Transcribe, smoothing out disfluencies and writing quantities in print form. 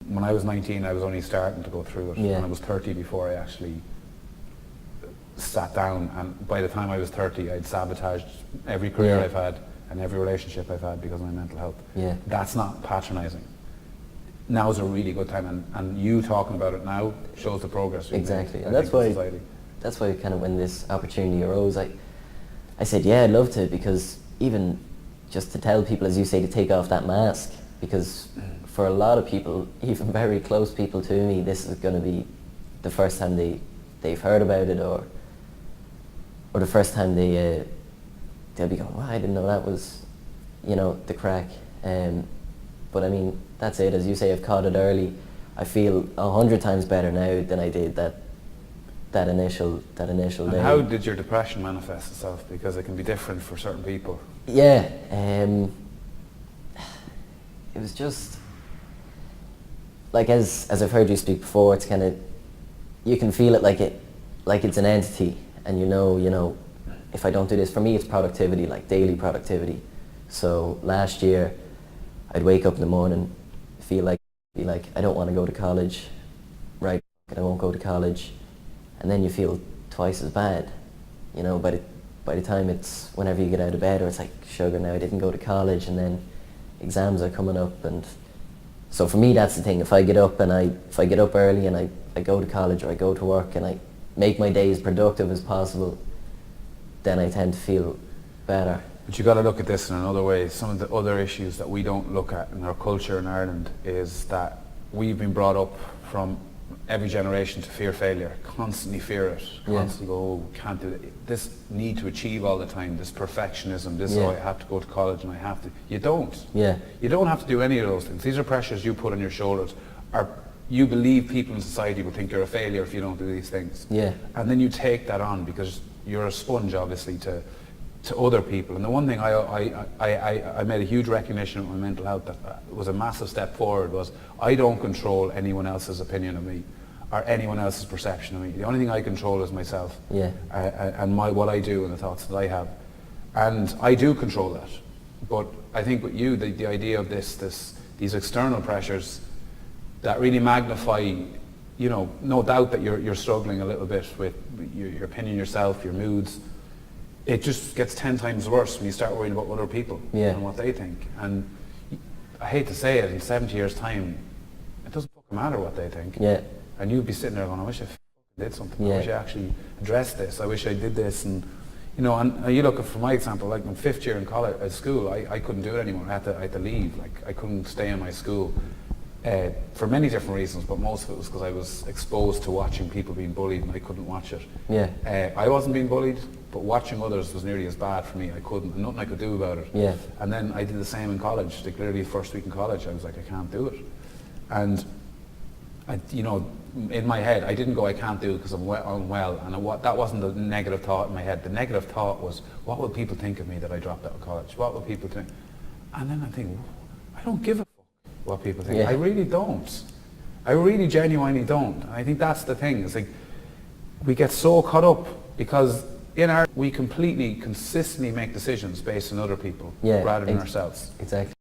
when I was 19, I was only starting to go through it, and I was 30 before I actually sat down, and by the time I was 30, I'd sabotaged every career I've had and every relationship I've had because of my mental health. That's not patronising. Now is a really good time, and you talking about it now shows the progress we've made, and that's why kind of when this opportunity arose, I said, yeah, I'd love to, because even just to tell people, as you say, to take off that mask, because for a lot of people, even very close people to me, this is going to be the first time they've heard about it, or the first time they'll be going, wow, I didn't know that was, you know, the crack. But I mean, that's it. As you say, I've caught it early. I feel 100 times better now than I did that initial and day. How did your depression manifest itself? Because it can be different for certain people. Yeah, it was just like, as I've heard you speak before, it's kind of, you can feel it like it's an entity, and you know, if I don't do this, for me it's productivity, like daily productivity. So last year, I'd wake up in the morning, be like, I don't want to go to college, right? I won't go to college, and then you feel twice as bad, you know. By the time it's whenever you get out of bed, or it's like, sugar, now I didn't go to college, and then exams are coming up, and so for me that's the thing. If I get up early and I go to college or I go to work and I make my day as productive as possible, then I tend to feel better. But you got to look at this in another way. Some of the other issues that we don't look at in our culture in Ireland is that we've been brought up from every generation to fear failure, constantly fear it, constantly go, oh, can't do it. This need to achieve all the time, this perfectionism, this, oh, I have to go to college and I have to. You don't. You don't have to do any of those things. These are pressures you put on your shoulders. You believe people in society will think you're a failure if you don't do these things. And then you take that on because you're a sponge, obviously, to other people. And the one thing I made a huge recognition of my mental health that was a massive step forward was, I don't control anyone else's opinion of me or anyone else's perception of me. The only thing I control is myself and what I do and the thoughts that I have. And I do control that. But I think with you, the idea of these external pressures that really magnify, you know, no doubt that you're struggling a little bit with your opinion yourself, your moods. It just gets 10 times worse when you start worrying about other people and what they think. And I hate to say it, in 70 years' time, it doesn't fucking matter what they think. And you'd be sitting there going, I wish I did something. I wish I actually addressed this. I wish I did this. And you know, and you look at, for my example, like in 5th year in college, at school, I couldn't do it anymore. I had to leave. Like, I couldn't stay in my school for many different reasons, but most of it was because I was exposed to watching people being bullied and I couldn't watch it. I wasn't being bullied, but watching others was nearly as bad for me. I couldn't, and nothing I could do about it. And then I did the same in college. Like, literally first week in college, I was like, I can't do it. And you know, in my head, I didn't go, I can't do it because I'm unwell. And that wasn't the negative thought in my head. The negative thought was, what will people think of me that I dropped out of college? What will people think? And then I think, I don't give a fuck what people think. I really don't. I really genuinely don't. And I think that's the thing. It's like, we get so caught up because in art, we consistently make decisions based on other people rather than ourselves. Exactly.